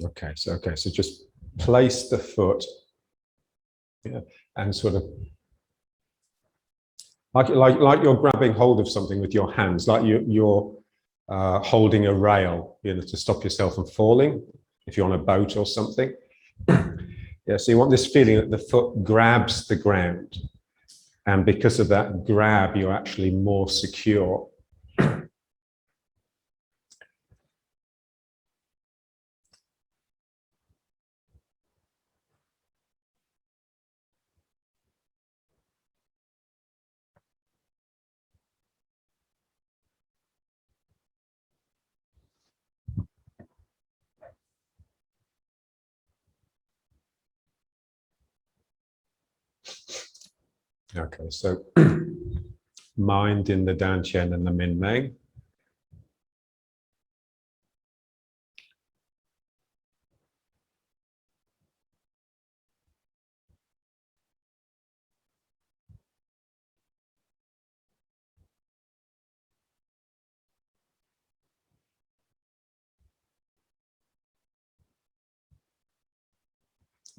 Okay, so just place the foot, yeah, and sort of like you're grabbing hold of something with your hands, like you're holding a rail, you know, to stop yourself from falling if you're on a boat or something. Yeah, so you want this feeling that the foot grabs the ground, and because of that grab, you're actually more secure. Okay, so mind in the Dantian and the Min Meng.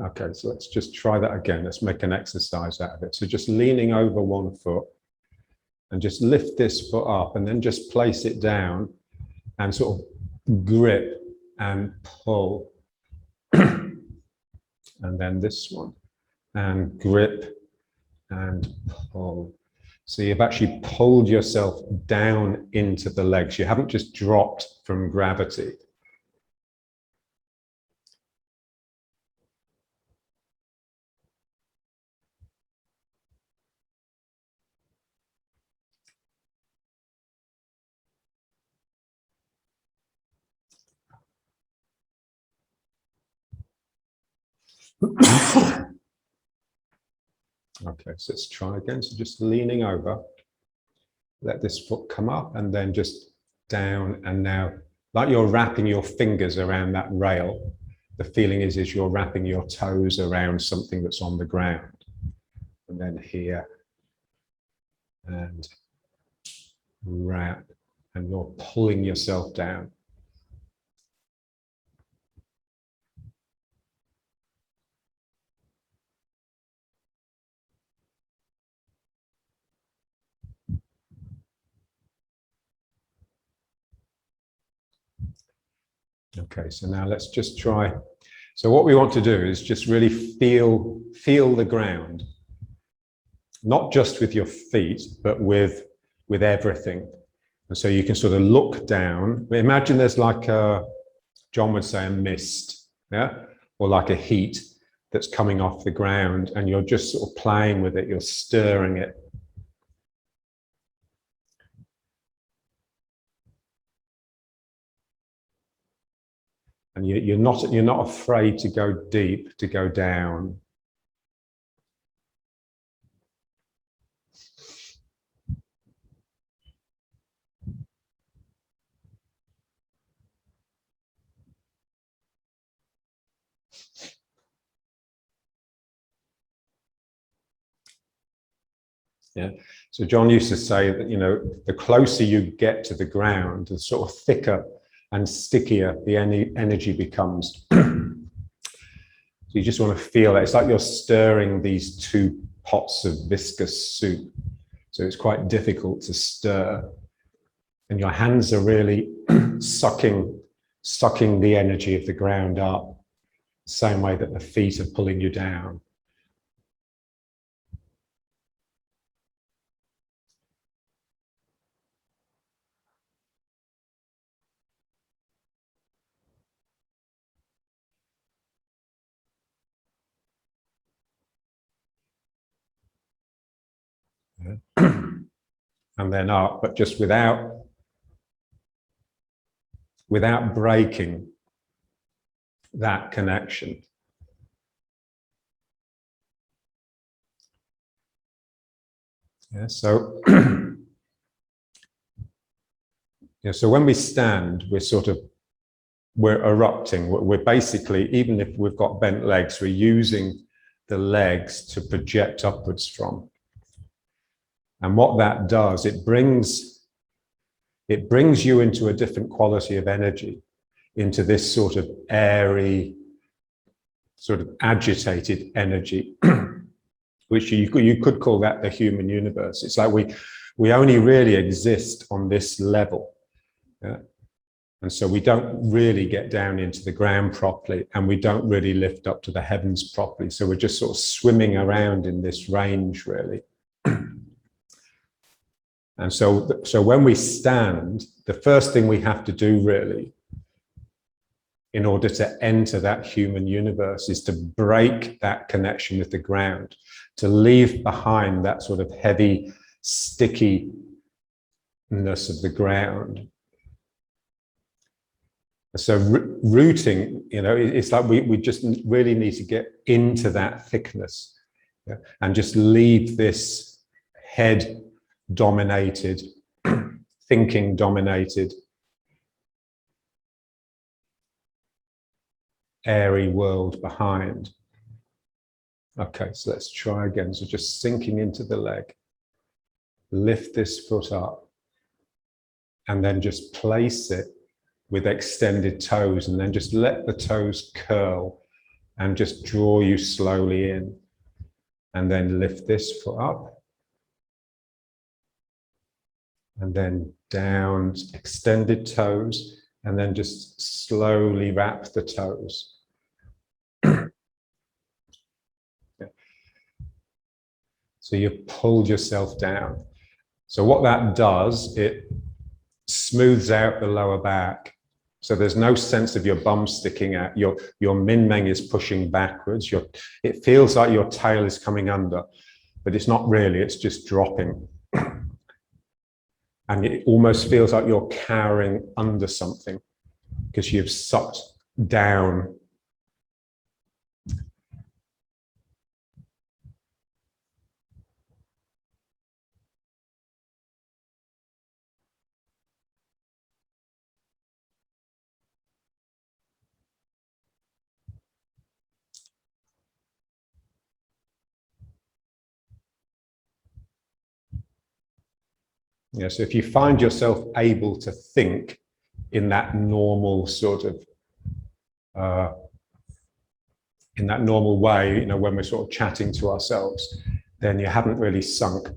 Okay, so let's just try that again. Let's make an exercise out of it. So just leaning over one foot and just lift this foot up and then just place it down and sort of grip and pull. And then this one, and grip and pull. So you've actually pulled yourself down into the legs. You haven't just dropped from gravity. Okay, so let's try again. So just leaning over, let this foot come up and then just down, and now like you're wrapping your fingers around that rail. The feeling is you're wrapping your toes around something that's on the ground. And then here, and wrap, and you're pulling yourself down. Okay, so now let's just try. So what we want to do is just really feel the ground, not just with your feet, but with everything. And so you can sort of look down. Imagine there's like a, John would say, a mist, yeah, or like a heat that's coming off the ground, and you're just sort of playing with it. You're stirring it. And you're not afraid to go deep, to go down. Yeah. So John used to say that, you know, the closer you get to the ground, the sort of thicker and stickier the energy becomes. So you just want to feel it. It's like you're stirring these two pots of viscous soup. So it's quite difficult to stir. And your hands are really sucking the energy of the ground up, the same way that the feet are pulling you down. And then up, but just without breaking that connection. Yeah, so yeah, so when we stand, we're erupting. We're basically, even if we've got bent legs, we're using the legs to project upwards from. And what that does, it brings you into a different quality of energy. into this sort of airy, sort of agitated energy, which you could call that the human universe. It's like we only really exist on this level. Yeah? And so we don't really get down into the ground properly, and we don't really lift up to the heavens properly. So we're just sort of swimming around in this range, really. And so when we stand, the first thing we have to do, really, in order to enter that human universe, is to break that connection with the ground, to leave behind that sort of heavy, stickiness of the ground. So rooting, you know, it's like we just really need to get into that thickness, yeah, and just leave this head dominated, thinking dominated, airy world behind. Okay, so let's try again. So just sinking into the leg, lift this foot up, and then just place it with extended toes, and then just let the toes curl and just draw you slowly in, and then lift this foot up and then down, extended toes, and then just slowly wrap the toes. Yeah. So you pulled yourself down. So what that does, it smooths out the lower back. So there's no sense of your bum sticking out. Your min meng is pushing backwards. It feels like your tail is coming under, but it's not really, it's just dropping. And it almost feels like you're cowering under something because you've sucked down. Yeah, so if you find yourself able to think in that normal sort of, in that normal way, you know, when we're sort of chatting to ourselves, then you haven't really sunk.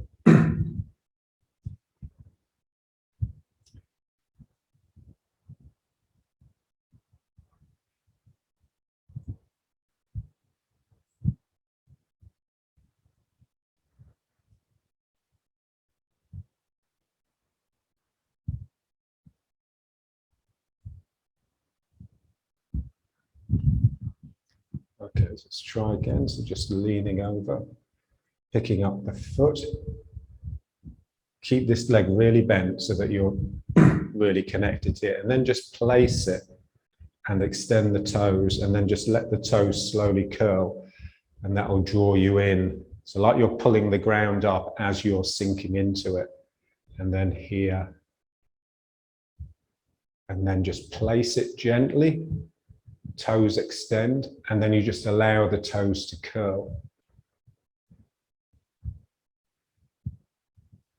Okay, let's try again. So just leaning over, picking up the foot. Keep this leg really bent so that you're really connected to it, and then just place it and extend the toes, and then just let the toes slowly curl, and that will draw you in. So like you're pulling the ground up as you're sinking into it. And then here, and then just place it gently, toes extend, and then you just allow the toes to curl.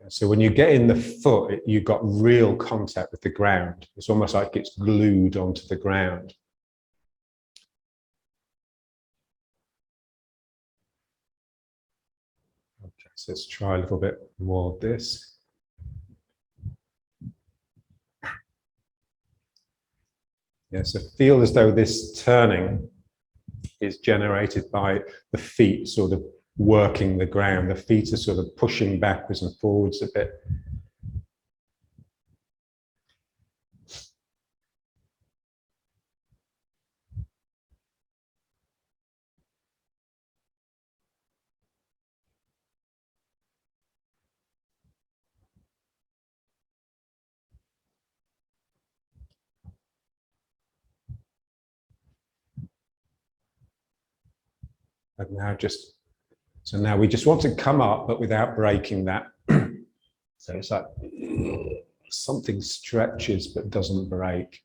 So when you get in the foot, you've got real contact with the ground. It's almost like it's glued onto the ground. Okay, so let's try a little bit more of this. Yeah, so feel as though this turning is generated by the feet sort of working the ground. The feet are sort of pushing backwards and forwards a bit. And now so now we just want to come up, but without breaking that. So it's like something stretches but doesn't break.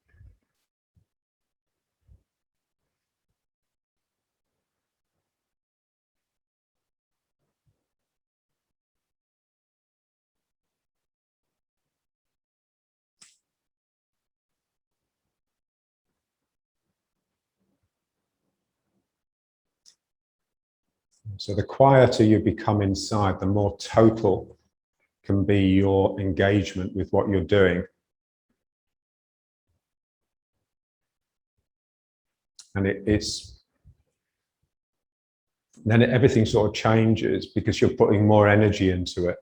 So the quieter you become inside, the more total can be your engagement with what you're doing. And everything sort of changes because you're putting more energy into it.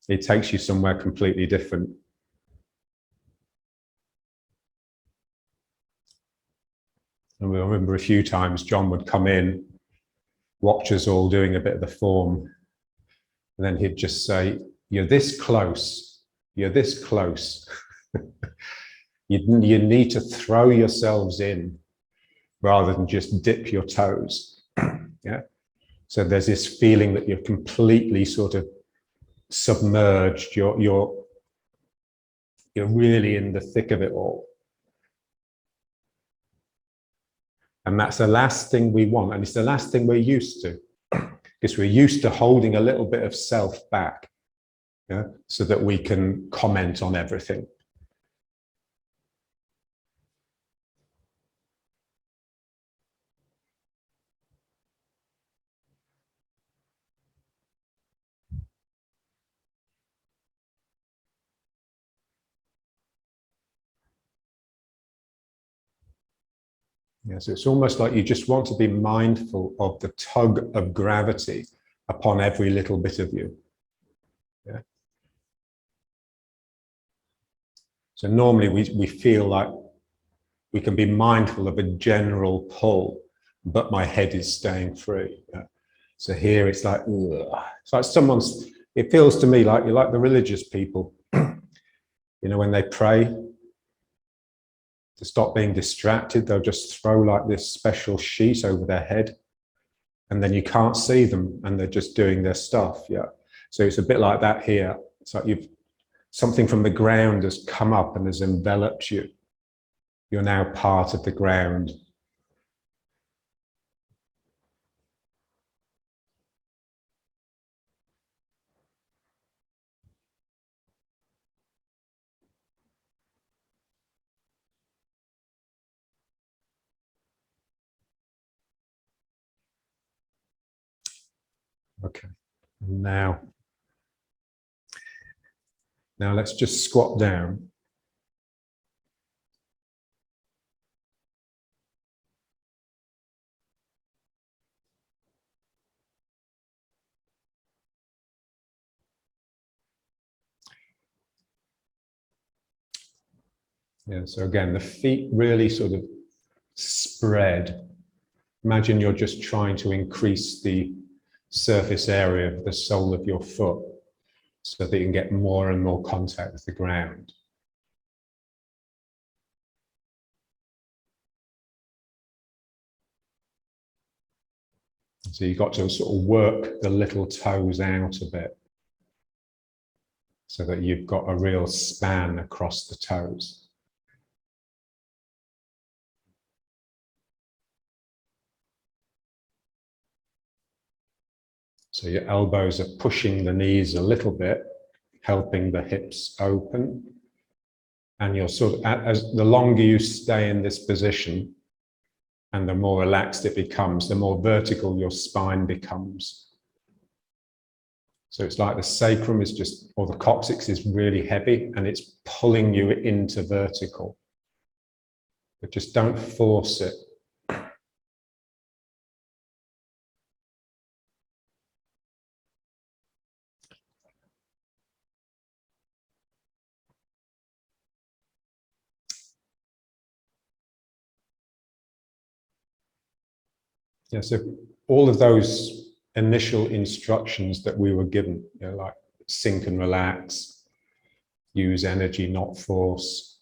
It takes you somewhere completely different. And we remember a few times John would come in, watch us all doing a bit of the form, and then he'd just say, "You're this close, you're this close." You need to throw yourselves in rather than just dip your toes. Yeah. So there's this feeling that you're completely sort of submerged. You're really in the thick of it all. And that's the last thing we want. And it's the last thing we're used to, because we're used to holding a little bit of self back, yeah, so that we can comment on everything. Yeah, so it's almost like you just want to be mindful of the tug of gravity upon every little bit of you. Yeah. So normally we feel like we can be mindful of a general pull, but my head is staying free. Yeah. So here it's like, ugh. It's like it feels to me like you're like the religious people, you know, when they pray, to stop being distracted, they'll just throw like this special sheet over their head, and then you can't see them, and they're just doing their stuff. Yeah. So it's a bit like that here. It's like something from the ground has come up and has enveloped you. You're now part of the ground. Okay. Now let's just squat down. Yeah, so again, the feet really sort of spread. Imagine you're just trying to increase the surface area of the sole of your foot so that you can get more and more contact with the ground. So you've got to sort of work the little toes out a bit so that you've got a real span across the toes. So your elbows are pushing the knees a little bit, helping the hips open. And you're sort of, as the longer you stay in this position and the more relaxed it becomes, the more vertical your spine becomes. So it's like the sacrum is just, or the coccyx is really heavy and it's pulling you into vertical. But just don't force it. Yeah, so all of those initial instructions that we were given, you know, like sink and relax, use energy, not force.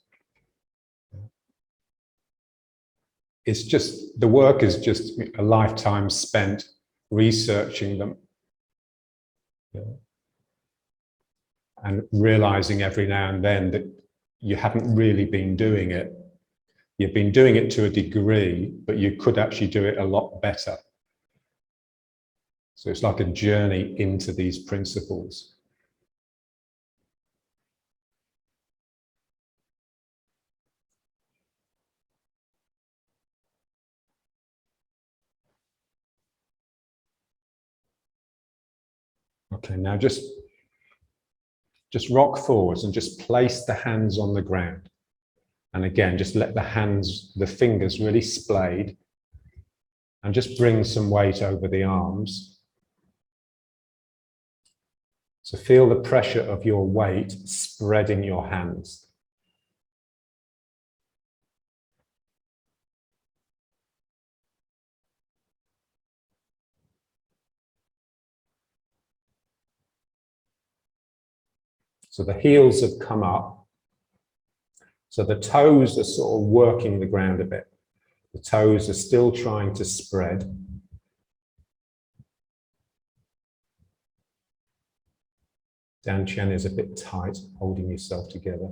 It's just, the work is just a lifetime spent researching them, you know, and realizing every now and then that you haven't really been doing it. You've been doing it to a degree, but you could actually do it a lot better. So it's like a journey into these principles. Okay, now just rock forwards and just place the hands on the ground. And again, just let the fingers really splayed, and just bring some weight over the arms. So feel the pressure of your weight spreading your hands. So the heels have come up. So the toes are sort of working the ground a bit. The toes are still trying to spread. Dantian is a bit tight, holding yourself together.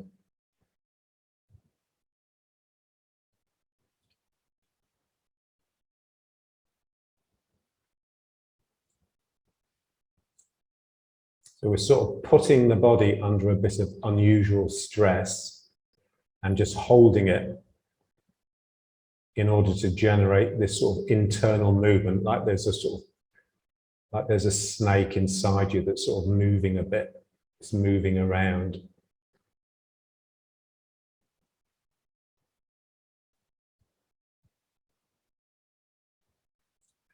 So we're sort of putting the body under a bit of unusual stress and just holding it in order to generate this sort of internal movement, like there's a snake inside you that's sort of moving a bit. It's moving around.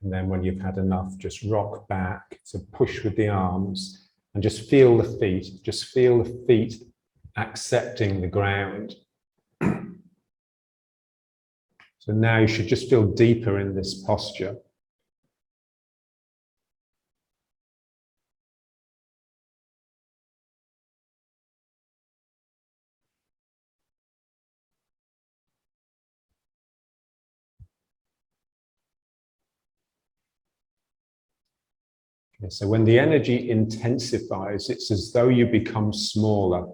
And then when you've had enough, just rock back, so push with the arms and just feel the feet. Just feel the feet accepting the ground. So now you should just feel deeper in this posture. Okay, so when the energy intensifies, it's as though you become smaller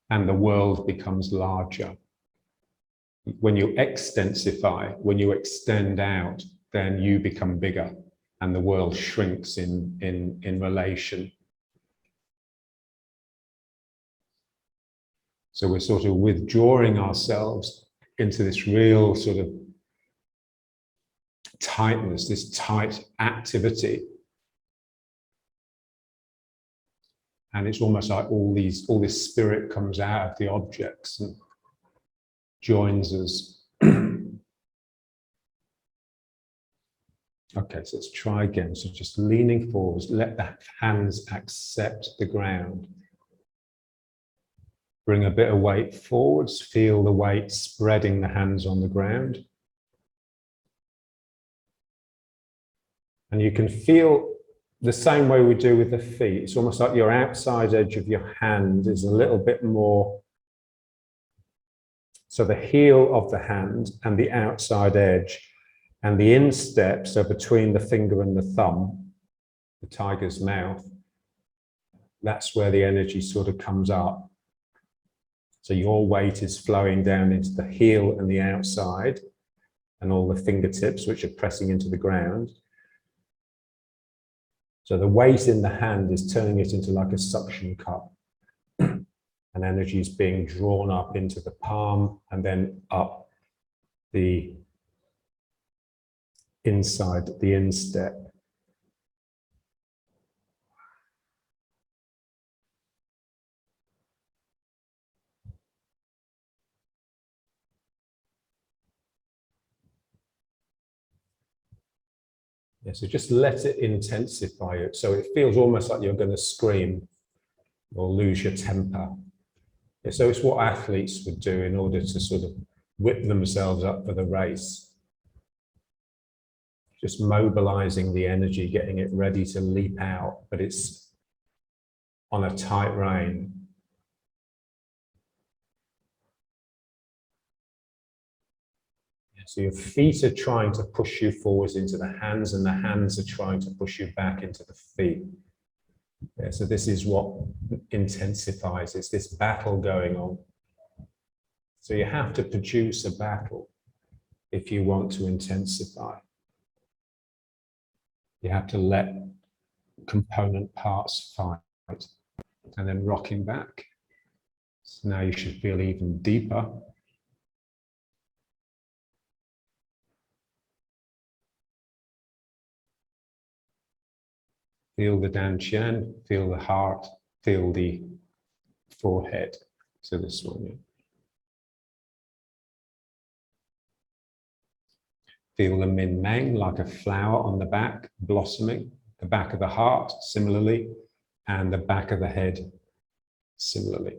and the world becomes larger. When you extensify, when you extend out, then you become bigger and the world shrinks in relation. So we're sort of withdrawing ourselves into this real sort of tightness, this tight activity. And it's almost like all this spirit comes out of the objects and joins us. Okay, so let's try again. So just leaning forwards, let the hands accept the ground. Bring a bit of weight forwards, feel the weight spreading the hands on the ground. And you can feel the same way we do with the feet. It's almost like your outside edge of your hand is a little bit more. So the heel of the hand and the outside edge and the instep, so between the finger and the thumb, the tiger's mouth, that's where the energy sort of comes up. So your weight is flowing down into the heel and the outside and all the fingertips, which are pressing into the ground. So the weight in the hand is turning it into like a suction cup. And energy is being drawn up into the palm and then up the inside, the instep. Yeah, so just let it intensify it. So it feels almost like you're going to scream or lose your temper. Yeah, so it's what athletes would do in order to sort of whip themselves up for the race. Just mobilizing the energy, getting it ready to leap out, but it's on a tight rein. So your feet are trying to push you forwards into the hands and the hands are trying to push you back into the feet. Yeah, so this is what intensifies, it's this battle going on. So you have to produce a battle if you want to intensify. You have to let component parts fight and then rocking back. So now you should feel even deeper. Feel the dantian, feel the heart, feel the forehead. So this one. Yeah. Feel the min meng like a flower on the back, blossoming. The back of the heart, similarly, and the back of the head, similarly.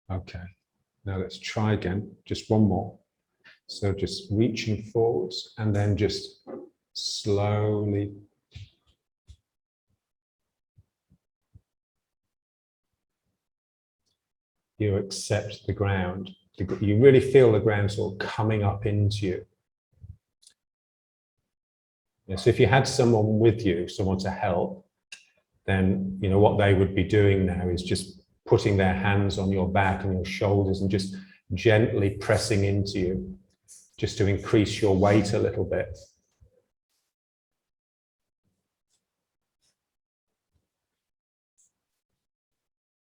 Okay, now let's try again, just one more. So just reaching forwards and then just slowly you accept the ground. You really feel the ground sort of coming up into you. Yeah, so if you had someone with you, someone to help, then you know what they would be doing now is just putting their hands on your back and your shoulders and just gently pressing into you, just to increase your weight a little bit.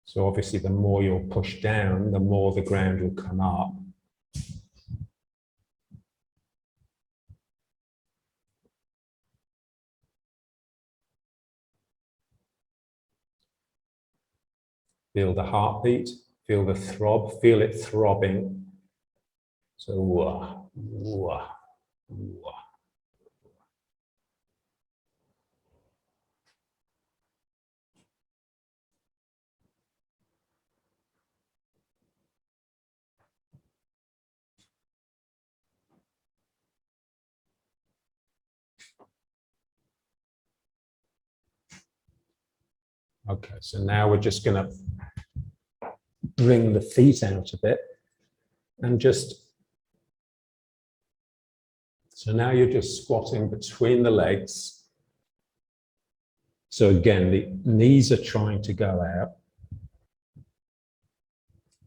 So obviously the more you're pushed down, the more the ground will come up. Feel the heartbeat, feel the throb, feel it throbbing. So wah, wah, wah. Okay, so now we're just going to bring the feet out a bit and just, so now you're just squatting between the legs. So again, the knees are trying to go out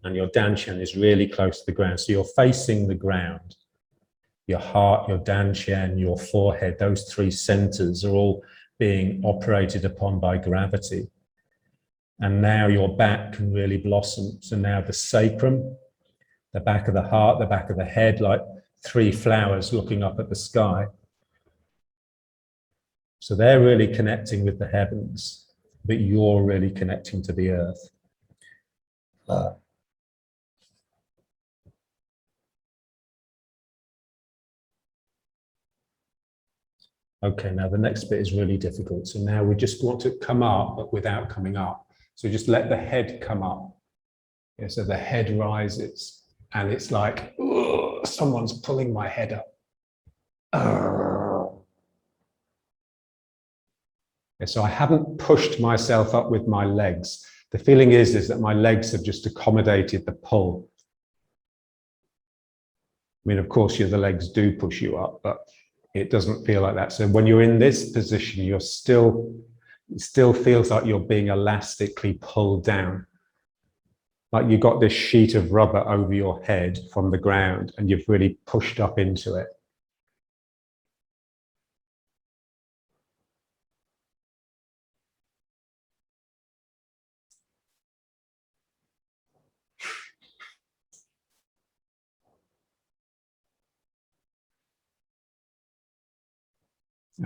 and your dantian is really close to the ground. So you're facing the ground. Your heart, your dantian, your forehead, those three centers are all being operated upon by gravity. And now your back can really blossom. So now the sacrum, the back of the heart, the back of the head, like three flowers looking up at the sky. So they're really connecting with the heavens, but you're really connecting to the earth. Okay, now the next bit is really difficult. So now we just want to come up, but without coming up. So just let the head come up. Yeah, so the head rises and it's like, someone's pulling my head up. Yeah, so I haven't pushed myself up with my legs. The feeling is that my legs have just accommodated the pull. I mean, of course, the legs do push you up, but it doesn't feel like that. So when you're in this position, it still feels like you're being elastically pulled down. Like you've got this sheet of rubber over your head from the ground and you've really pushed up into it.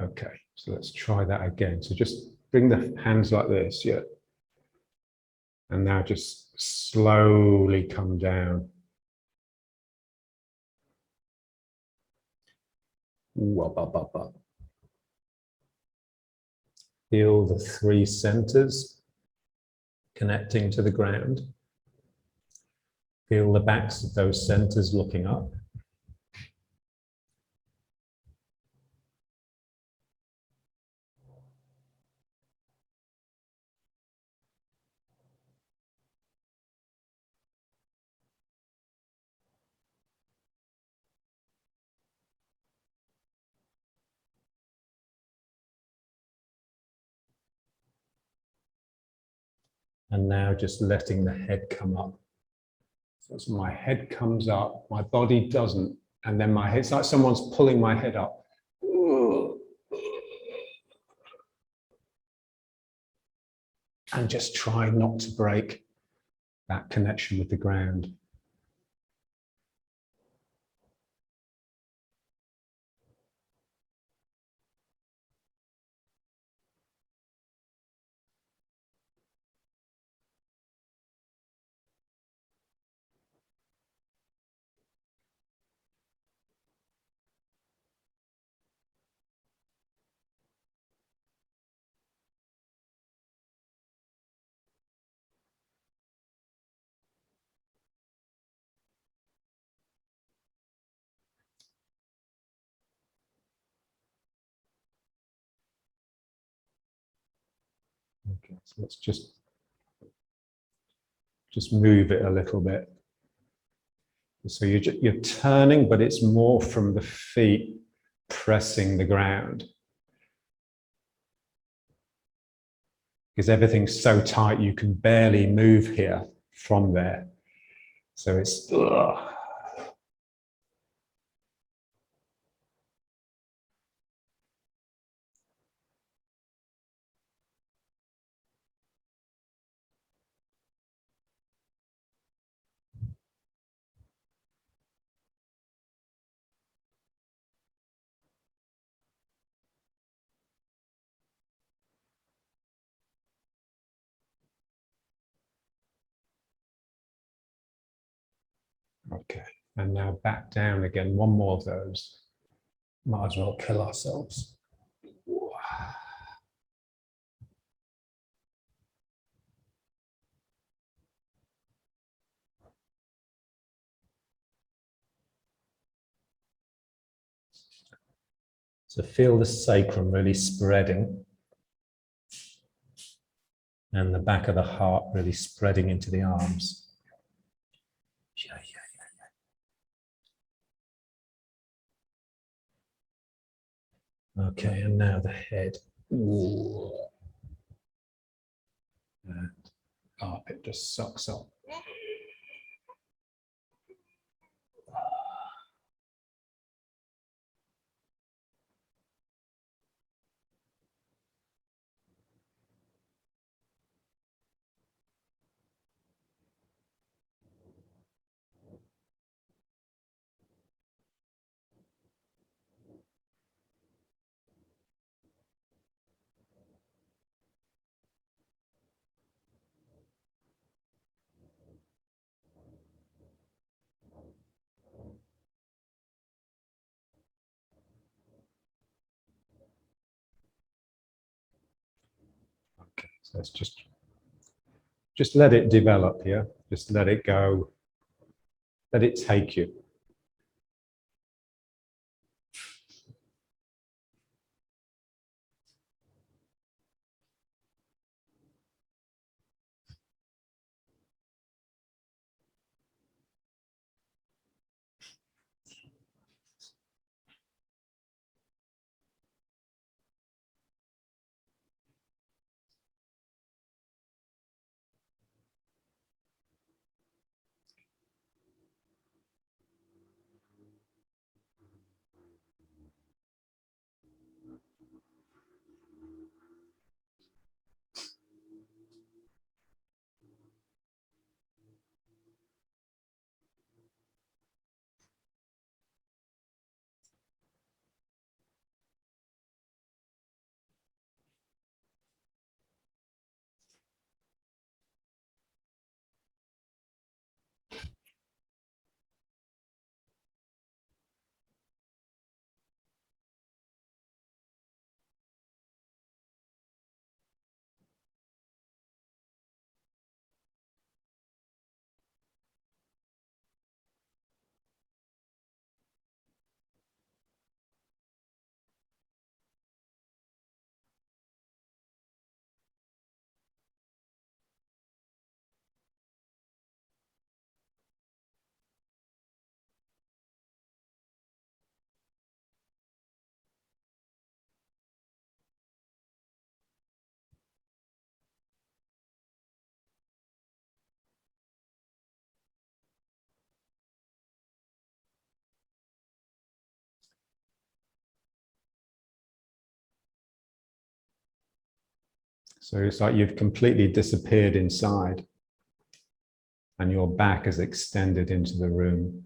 Okay, so let's try that again. So just bring the hands like this, yeah. And now just slowly come down. Feel the three centers connecting to the ground. Feel the backs of those centers looking up. And now just letting the head come up. So as my head comes up, my body doesn't. And then my head, it's like someone's pulling my head up. and just try not to break that connection with the ground. Okay, so let's just move it a little bit. So you're turning, but it's more from the feet pressing the ground. Because everything's so tight, you can barely move here from there. So it's, ugh. Okay, and now back down again. One more of those. Might as well kill ourselves. So feel the sacrum really spreading and the back of the heart really spreading into the arms. Okay, and now the head. Ooh. And up, it just sucks up. Okay, so let's just let it develop here. Just let it go. Let it take you. So it's like you've completely disappeared inside and your back is extended into the room.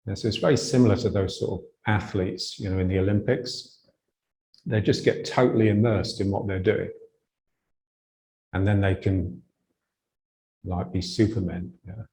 And so it's very similar to those sort of athletes, you know, in the Olympics. They just get totally immersed in what they're doing. And then they can like be supermen. Yeah.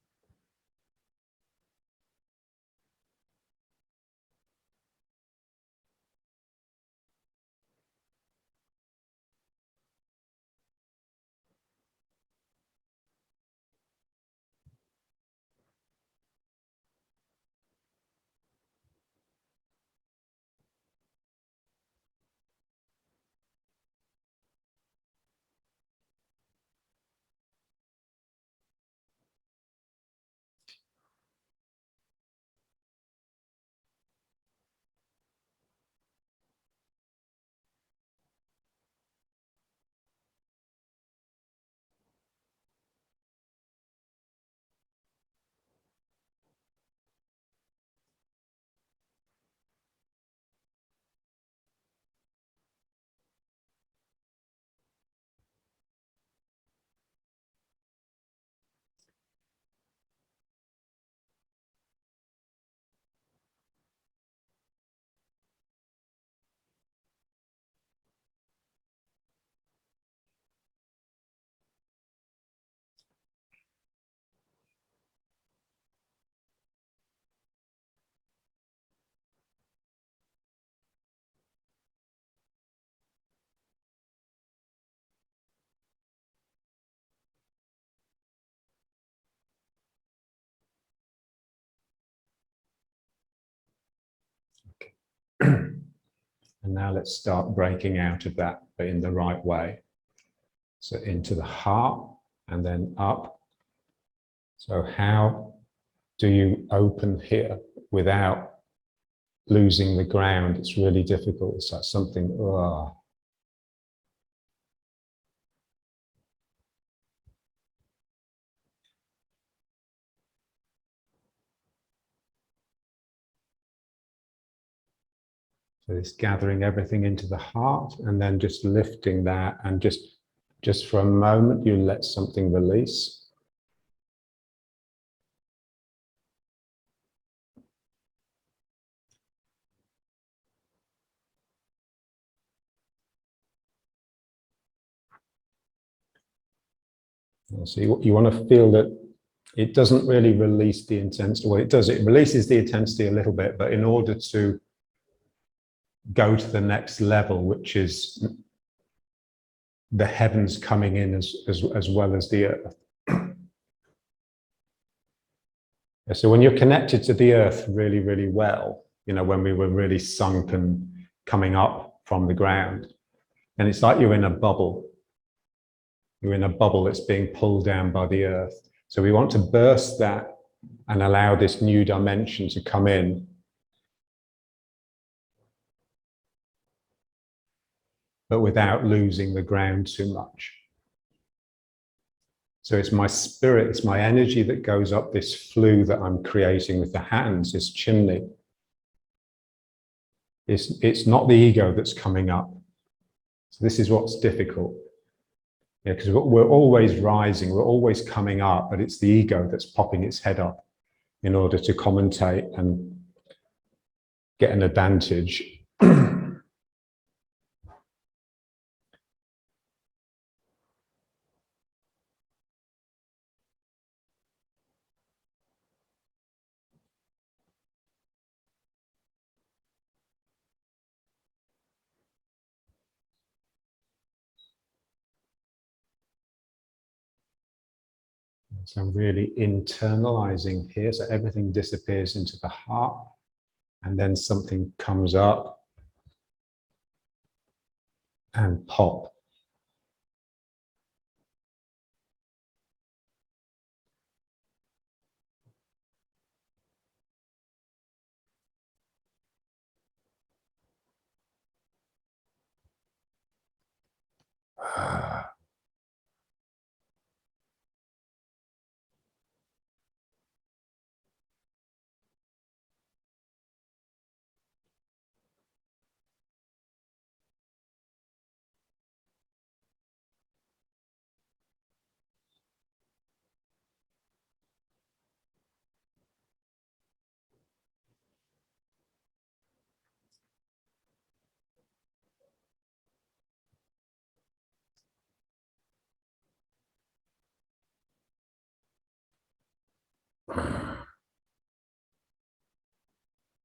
And now let's start breaking out of that, but in the right way. So into the heart and then up. So how do you open here without losing the ground? It's really difficult. It's like something, oh. So it's gathering everything into the heart and then just lifting that, and just for a moment, you let something release. So you want to feel that it doesn't really release the intensity. Well, it does. It releases the intensity a little bit, but in order to go to the next level, which is the heavens coming in as well as the earth. So when you're connected to the earth really, really well, you know, when we were really sunk and coming up from the ground, and it's like you're in a bubble. You're in a bubble that's being pulled down by the earth. So we want to burst that and allow this new dimension to come in. But without losing the ground too much. So it's my spirit, it's my energy that goes up this flue that I'm creating with the hands, this chimney. It's not the ego that's coming up. So this is what's difficult. Yeah, because we're always rising, we're always coming up, but it's the ego that's popping its head up in order to commentate and get an advantage. So I'm really internalizing here. So everything disappears into the heart, and then something comes up and pop.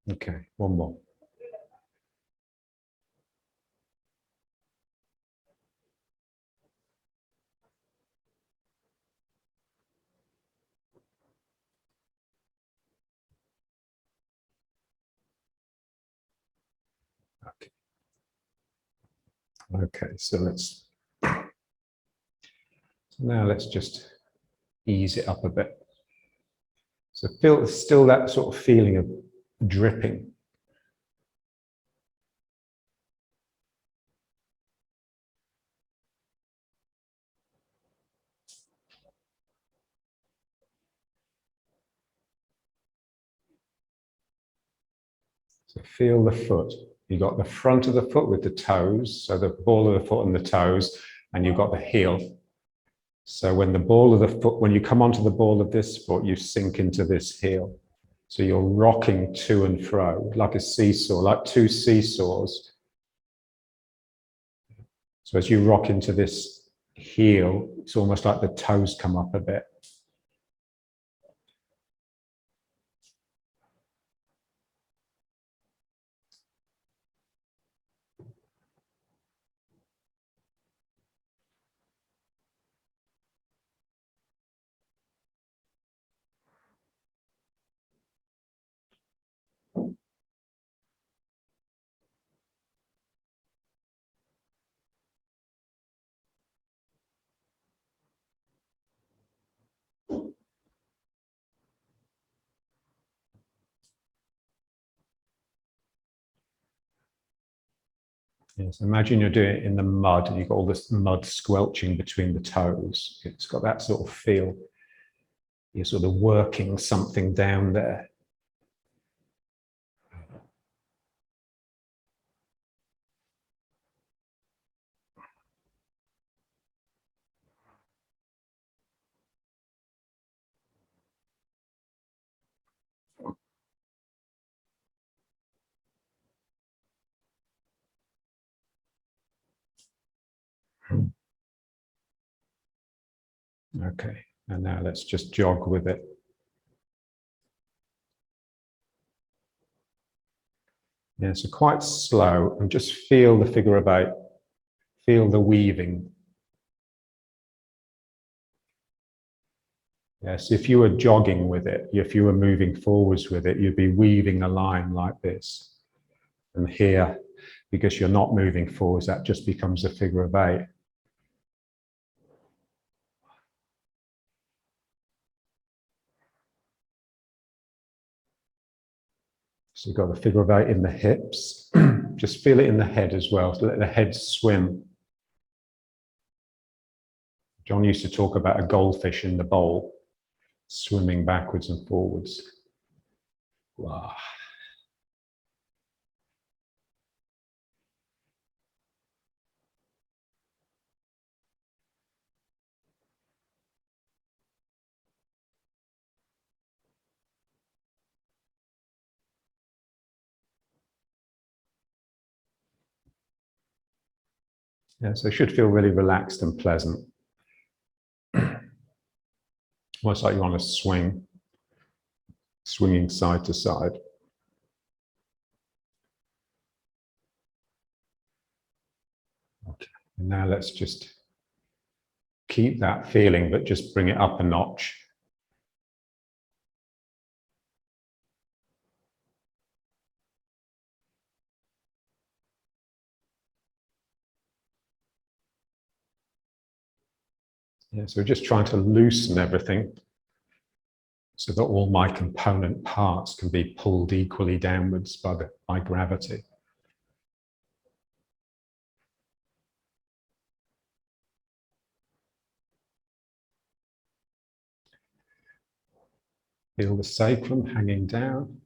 Okay, one more. Okay. Okay, so now let's just ease it up a bit. So feel still that sort of feeling of dripping. So feel the foot. You got the front of the foot with the toes, so the ball of the foot and the toes, and you've got the heel. So when the ball of the foot, when you come onto the ball of this foot, you sink into this heel. So you're rocking to and fro like a seesaw, like two seesaws. So as you rock into this heel, it's almost like the toes come up a bit. Yes, imagine you're doing it in the mud and you've got all this mud squelching between the toes. It's got that sort of feel. You're sort of working something down there. Okay, and now let's just jog with it. Yeah, so quite slow and just feel the figure of eight, feel the weaving. Yes, if you were jogging with it, if you were moving forwards with it, you'd be weaving a line like this. And here, because you're not moving forwards, that just becomes a figure of eight. So you've got the figure of eight in the hips. Just feel it in the head as well. So let the head swim. John used to talk about a goldfish in the bowl, swimming backwards and forwards. Wow. Yeah, so it should feel really relaxed and pleasant. Almost like you want to swing, swinging side to side. Okay, and now let's just keep that feeling, but just bring it up a notch. Yeah, so just trying to loosen everything so that all my component parts can be pulled equally downwards by gravity. Feel the sacrum hanging down.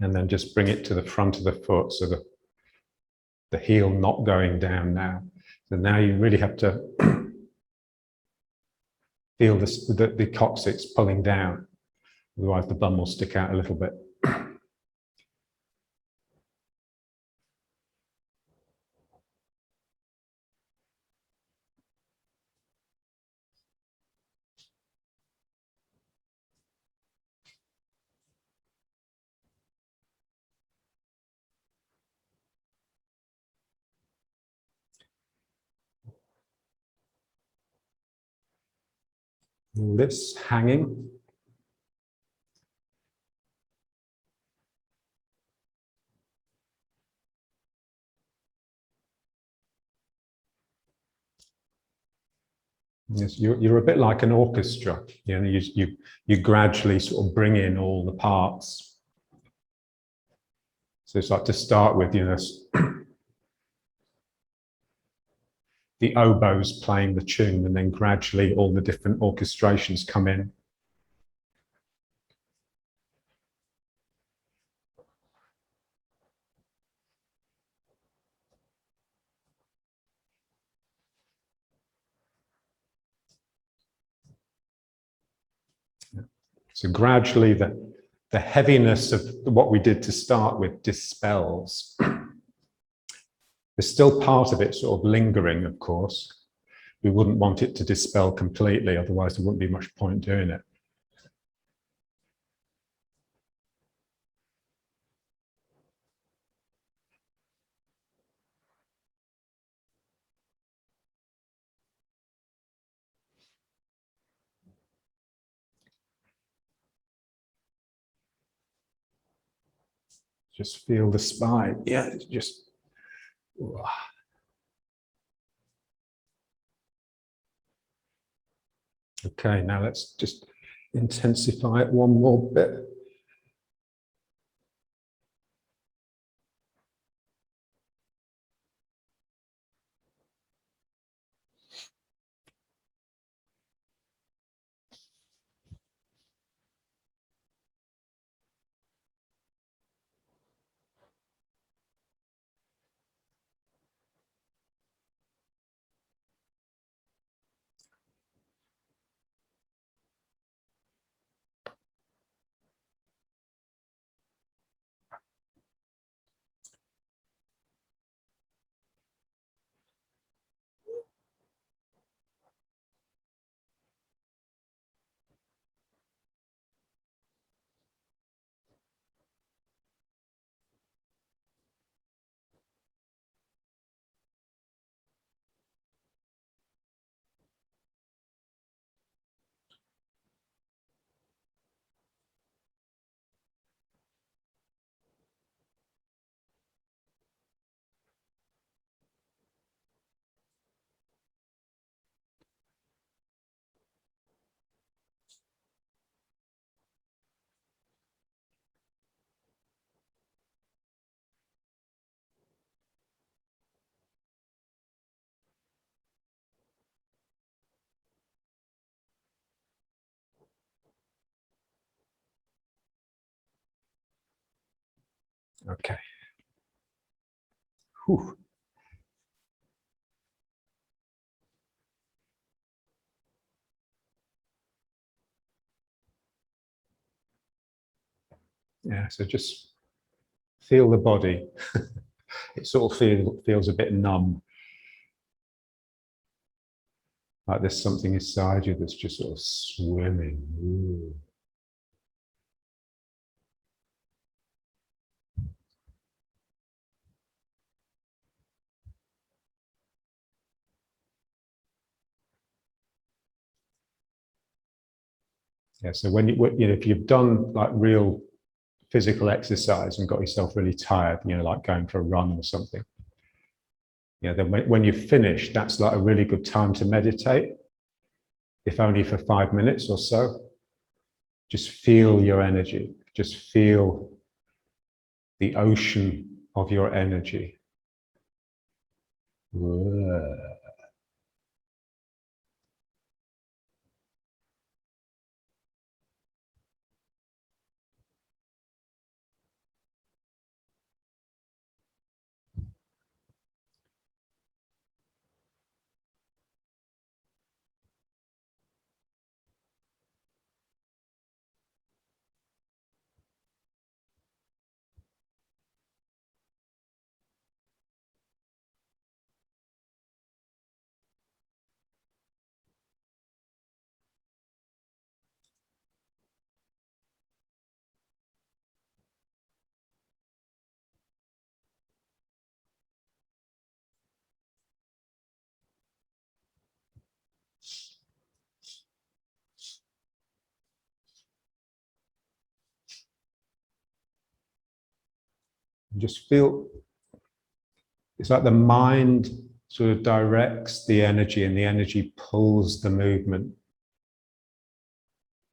And then just bring it to the front of the foot so that the heel not going down now. So now you really have to feel this, the coccyx pulling down. Otherwise the bum will stick out a little bit. Lips hanging. Yes, you're a bit like an orchestra. You know, you gradually sort of bring in all the parts. So it's like to start with, you know, the oboes playing the tune, and then gradually all the different orchestrations come in. So gradually the heaviness of what we did to start with dispels. There's still part of it sort of lingering, of course. We wouldn't want it to dispel completely, otherwise there wouldn't be much point doing it. Just feel the spine. Yeah, it's just. Okay, now let's just intensify it one more bit. Okay. Whew. Yeah, so just feel the body. It sort of feels a bit numb. Like there's something inside you that's just sort of swimming. Ooh. Yeah, so when you know, if you've done like real physical exercise and got yourself really tired, you know, like going for a run or something, yeah, then when you finish, that's like a really good time to meditate, if only for 5 minutes or so. Just feel your energy. Just feel the ocean of your energy. Just feel, it's like the mind sort of directs the energy and the energy pulls the movement.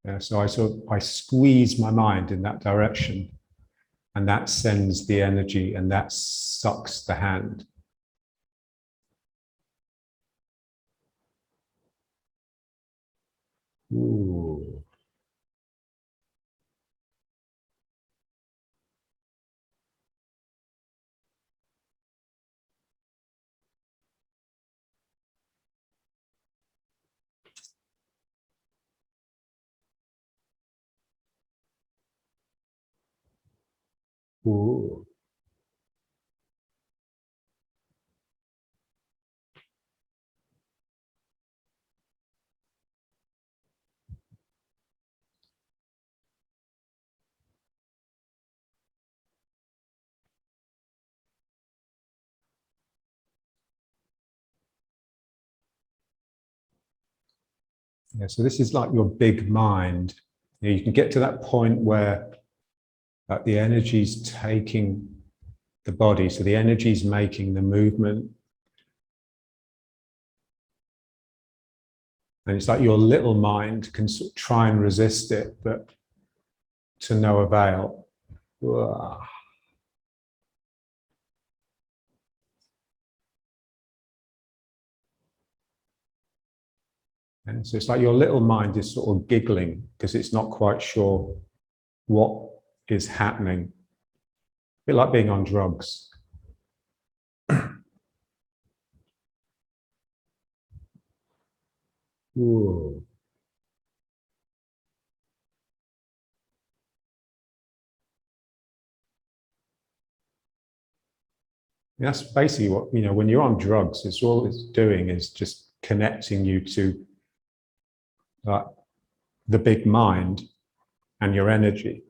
Yeah, so I squeeze my mind in that direction, and that sends the energy and that sucks the hand. Ooh. Ooh. Yeah, so this is like your big mind. You can get to that point where the energy's taking the body, so the energy's making the movement. And it's like your little mind can sort of try and resist it, but to no avail. And so it's like your little mind is sort of giggling because it's not quite sure what is happening. A bit like being on drugs. Ooh. That's basically what, when you're on drugs, it's all it's doing is just connecting you to the big mind and your energy.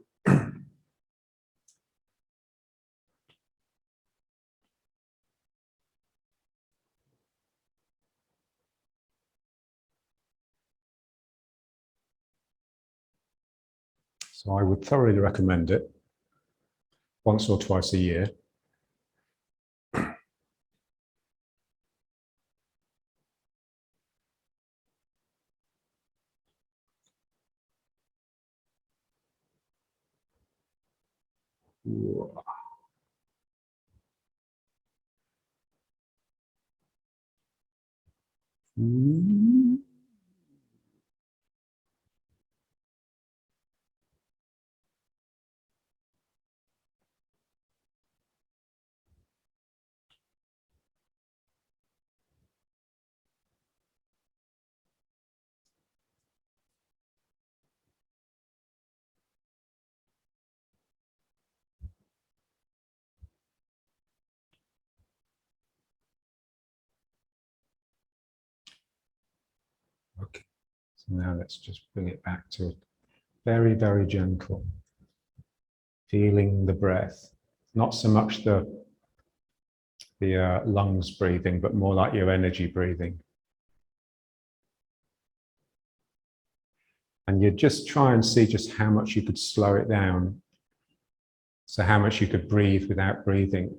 So I would thoroughly recommend it once or twice a year. Okay, so now let's just bring it back to very, very gentle. Feeling the breath, not so much the lungs breathing, but more like your energy breathing. And you just try and see just how much you could slow it down. So how much you could breathe without breathing.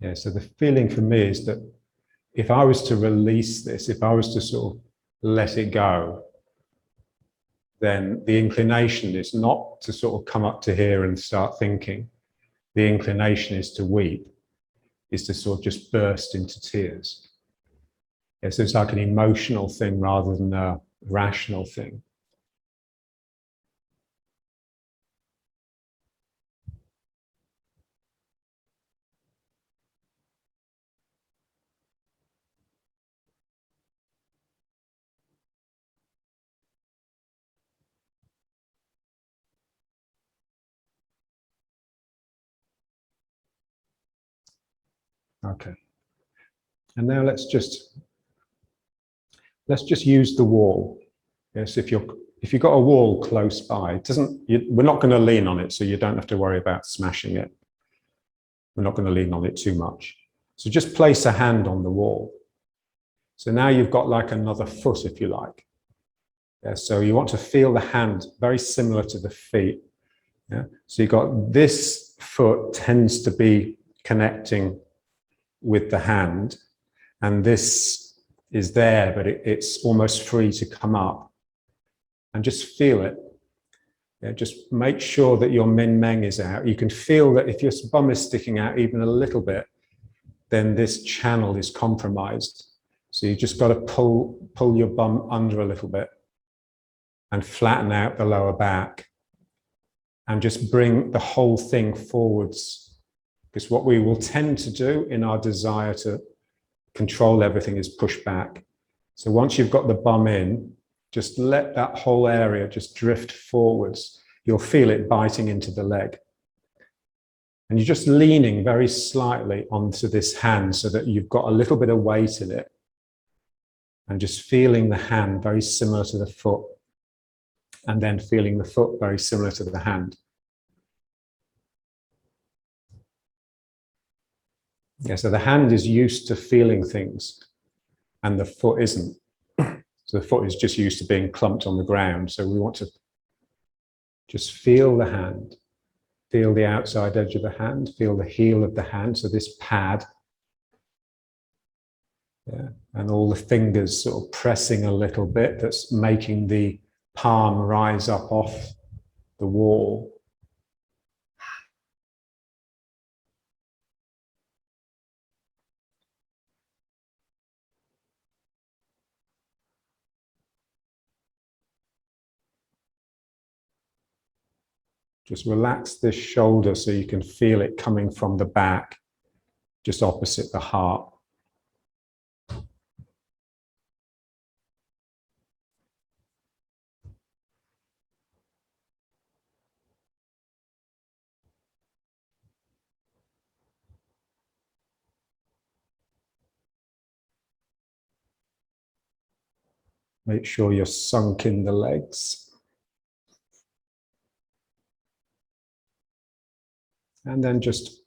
Yeah, so the feeling for me is that if I was to release this, if I was to sort of let it go, then the inclination is not to sort of come up to here and start thinking. The inclination is to weep, is to sort of just burst into tears. Yeah, so it's like an emotional thing rather than a rational thing. Okay. And now let's just use the wall. Yes, if you've got a wall close by, we're not going to lean on it, so you don't have to worry about smashing it. We're not going to lean on it too much. So just place a hand on the wall. So now you've got like another foot, if you like. Yeah, so you want to feel the hand very similar to the feet. Yeah, so you've got this foot tends to be connecting with the hand, and this is there, but it's almost free to come up. And just feel it. Yeah, just make sure that your min meng is out. You can feel that if your bum is sticking out even a little bit, then this channel is compromised. So you just got to pull your bum under a little bit and flatten out the lower back and just bring the whole thing forwards. Because what we will tend to do in our desire to control everything is push back. So once you've got the bum in, just let that whole area just drift forwards. You'll feel it biting into the leg. And you're just leaning very slightly onto this hand so that you've got a little bit of weight in it. And just feeling the hand very similar to the foot. And then feeling the foot very similar to the hand. Yeah, so the hand is used to feeling things and the foot isn't. So the foot is just used to being clumped on the ground. So we want to just feel the hand, feel the outside edge of the hand, feel the heel of the hand. So this pad, yeah, and all the fingers sort of pressing a little bit, that's making the palm rise up off the wall. Just relax this shoulder so you can feel it coming from the back, just opposite the heart. Make sure you're sunk in the legs. And then just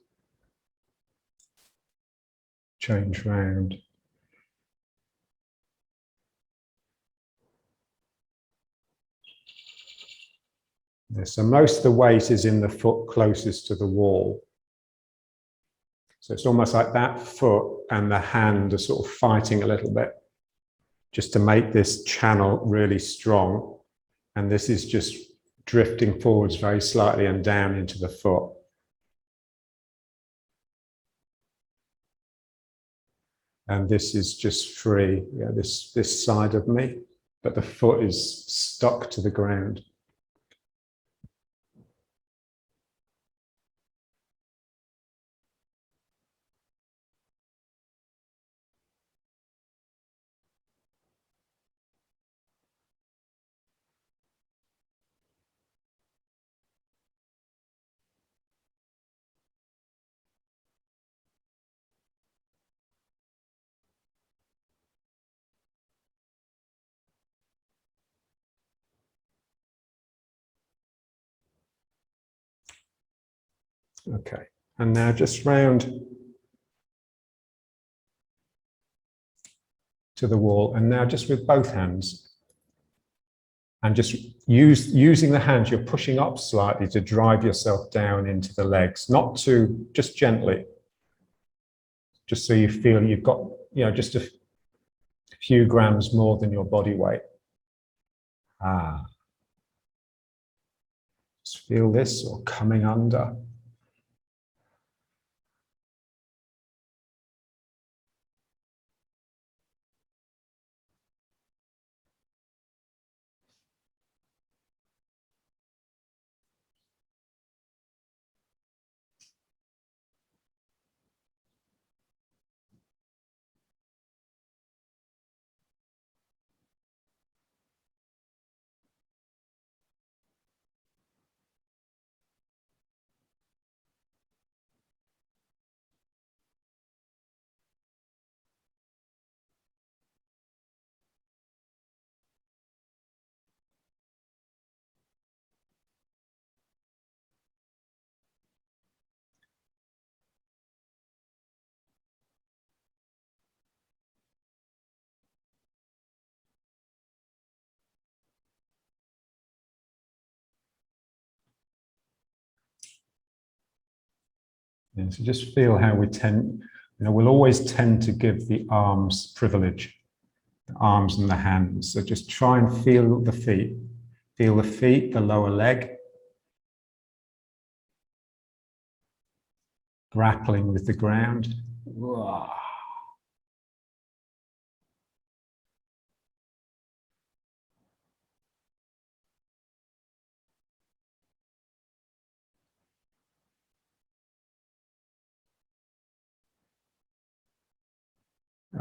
change round. Yeah, so most of the weight is in the foot closest to the wall. So it's almost like that foot and the hand are sort of fighting a little bit just to make this channel really strong. And this is just drifting forwards very slightly and down into the foot. And this is just free, yeah, this side of me, but the foot is stuck to the ground. Okay, and now just round to the wall, and now just with both hands. And just using the hands, you're pushing up slightly to drive yourself down into the legs, not too, just gently. Just so you feel you've got, just a few grams more than your body weight. Just feel this or coming under. Yeah, so just feel how we tend, we'll always tend to give the arms privilege, the arms and the hands. So just try and feel the feet. Feel the feet, the lower leg, grappling with the ground.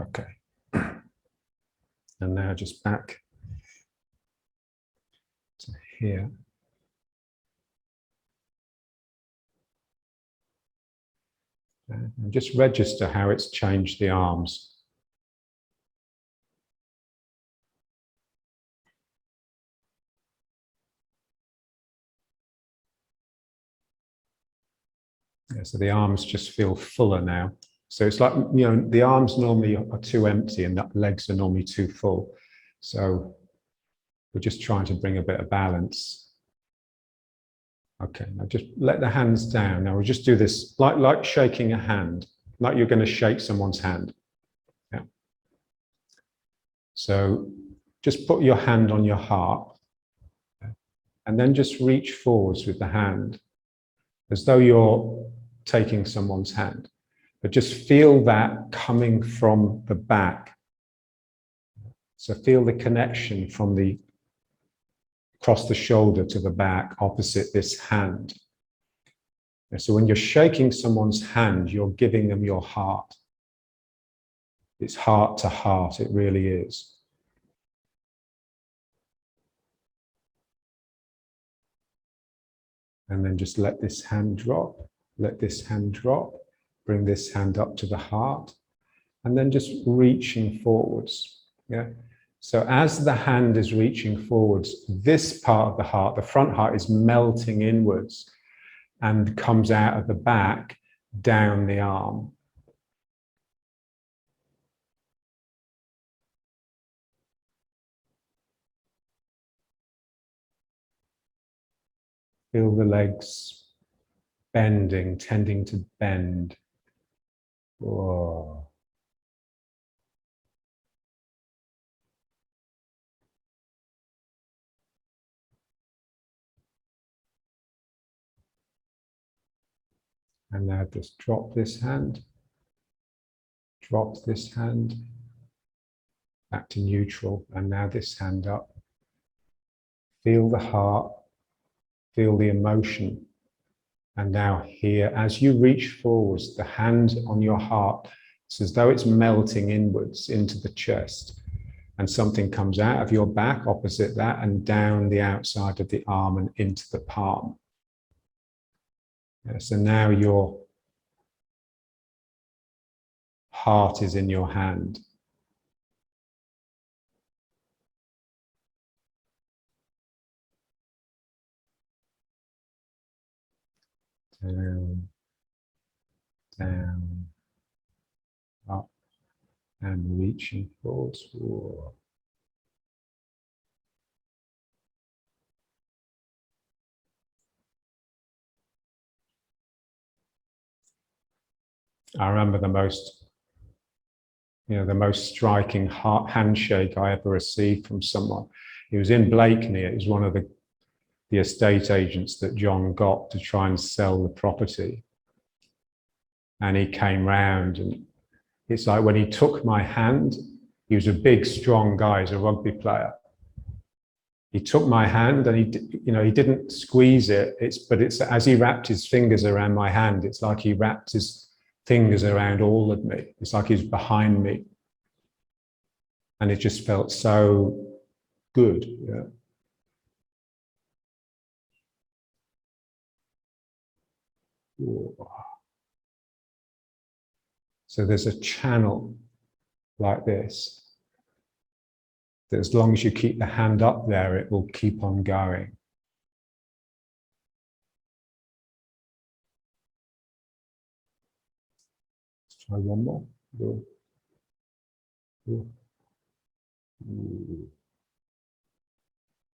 Okay. And now just back to here. And just register how it's changed the arms. Yeah, so the arms just feel fuller now. So it's like, the arms normally are too empty and the legs are normally too full. So we're just trying to bring a bit of balance. Okay, now just let the hands down. Now we'll just do this like shaking a hand, like you're going to shake someone's hand. Yeah. So just put your hand on your heart and then just reach forwards with the hand as though you're taking someone's hand. But just feel that coming from the back. So feel the connection from the across the shoulder to the back opposite this hand. So when you're shaking someone's hand, you're giving them your heart. It's heart to heart, it really is. And then just let this hand drop, let this hand drop, bring this hand up to the heart, and then just reaching forwards. Yeah. So as the hand is reaching forwards, this part of the heart, the front heart, is melting inwards and comes out of the back down the arm. Feel the legs bending, tending to bend. Whoa. And now just drop this hand, drop this hand, back to neutral, and now this hand up. Feel the heart, feel the emotion. And now here, as you reach forwards, the hand on your heart, it's as though it's melting inwards into the chest. And something comes out of your back opposite that and down the outside of the arm and into the palm. Yeah, so now your heart is in your hand. Down, down, up, and reaching forwards. Whoa. I remember the most striking handshake I ever received from someone. He was in Blakeney. It was one of the estate agents that John got to try and sell the property. And he came round, and it's like when he took my hand, he was a big, strong guy, he's a rugby player. He took my hand and he didn't squeeze it. But it's as he wrapped his fingers around my hand, it's like he wrapped his fingers around all of me. It's like he's behind me. And it just felt so good. Yeah. So there's a channel like this, that as long as you keep the hand up there, it will keep on going. Let's try one more.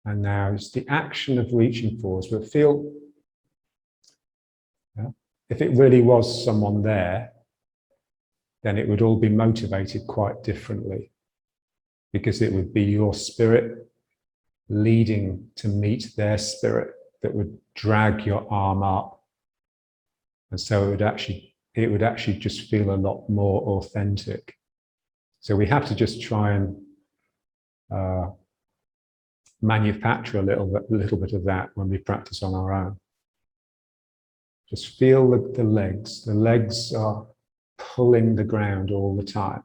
And now it's the action of reaching forwards, but feel, yeah, if it really was someone there, then it would all be motivated quite differently, because it would be your spirit leading to meet their spirit that would drag your arm up. And so it would actually just feel a lot more authentic. So we have to just try and manufacture a little bit of that when we practice on our own. Just feel the legs. The legs are pulling the ground all the time.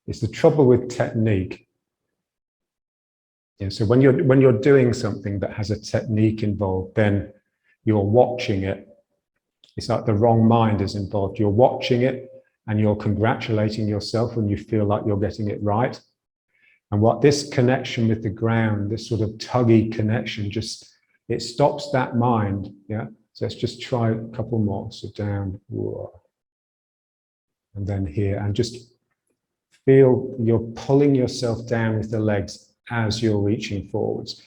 It's the trouble with technique. Yeah, so when you're doing something that has a technique involved, then you're watching it. It's like the wrong mind is involved. You're watching it and you're congratulating yourself when you feel like you're getting it right. And what this connection with the ground, this sort of tuggy connection, just, it stops that mind. Yeah. So let's just try a couple more. So down, and then here, and just feel you're pulling yourself down with the legs as you're reaching forwards.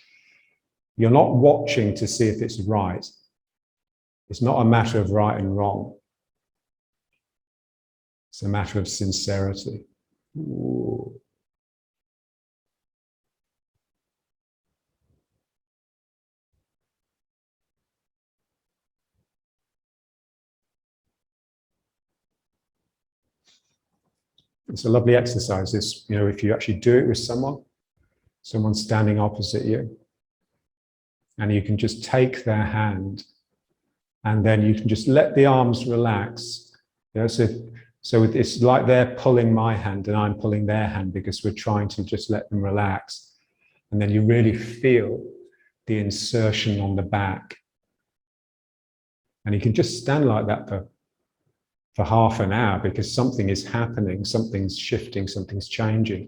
You're not watching to see if it's right. It's not a matter of right and wrong. It's a matter of sincerity. Ooh. It's a lovely exercise. This, you know, if you actually do it with someone standing opposite you, and you can just take their hand, and then you can just let the arms relax. You know, so it's like they're pulling my hand and I'm pulling their hand, because we're trying to just let them relax. And then you really feel the insertion on the back. And you can just stand like that for half an hour, because something is happening, something's shifting, something's changing.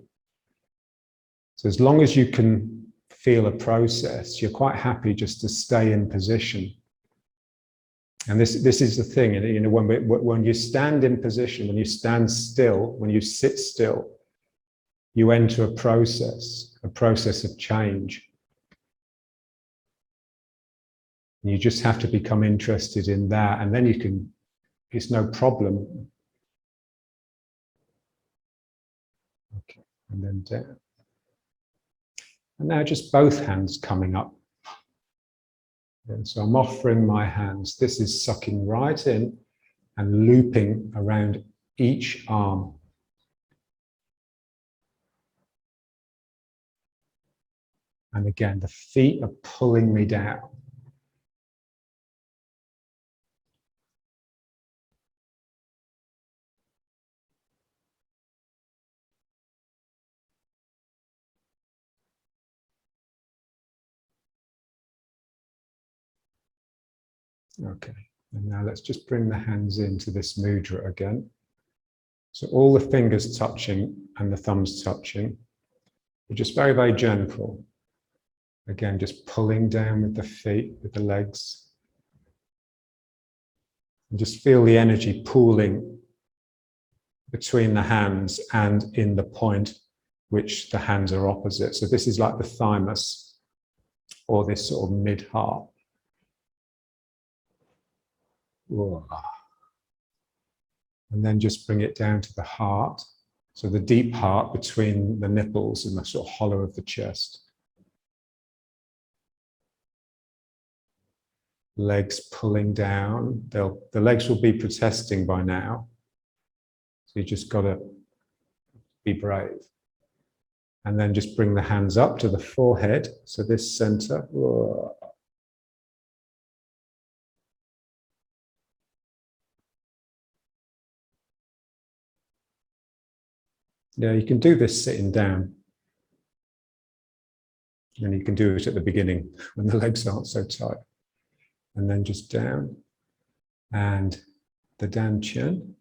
So as long as you can feel a process, you're quite happy just to stay in position. And this is the thing, you know, when you stand in position, when you stand still, when you sit still, you enter a process of change. And you just have to become interested in that, and then you can, it's no problem. Okay, and then down. And now just both hands coming up. And so I'm offering my hands. This is sucking right in and looping around each arm. And again, the feet are pulling me down. Okay, and now let's just bring the hands into this mudra again. So all the fingers touching and the thumbs touching. We're just very, very gentle. Again, just pulling down with the feet, with the legs. And just feel the energy pooling between the hands and in the point which the hands are opposite. So this is like the thymus, or this sort of mid-heart. And then just bring it down to the heart. So the deep heart between the nipples and the sort of hollow of the chest. Legs pulling down. The legs will be protesting by now. So you just got to be brave. And then just bring the hands up to the forehead. So this center. Yeah, you can do this sitting down. And you can do it at the beginning when the legs aren't so tight. And then just down. And the down chin.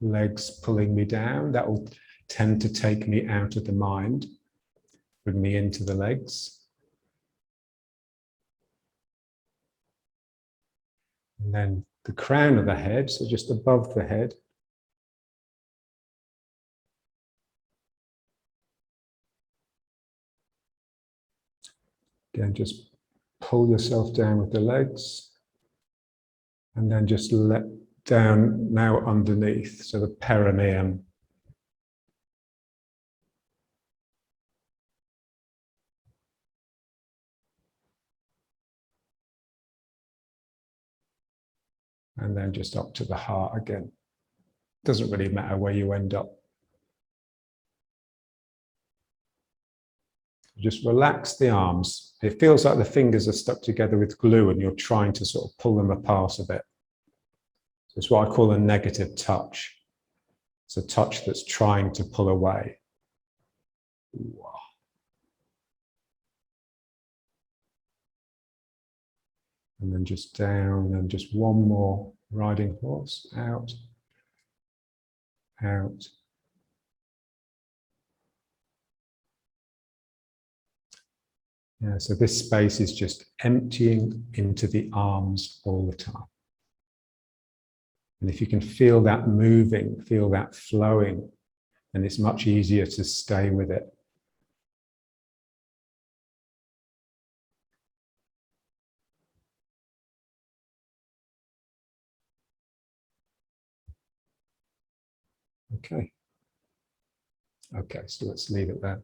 Legs pulling me down. That will tend to take me out of the mind. Bring me into the legs. And then the crown of the head, so just above the head. Again, just pull yourself down with the legs and then just let down now underneath, so the perineum. And then just up to the heart again. Doesn't really matter where you end up. Just relax the arms. It feels like the fingers are stuck together with glue and you're trying to sort of pull them apart a bit. So it's what I call a negative touch. It's a touch that's trying to pull away. And then just down and just one more riding horse, out, out. Yeah, so this space is just emptying into the arms all the time. And if you can feel that moving, feel that flowing, then it's much easier to stay with it. Okay. Okay, so let's leave it there.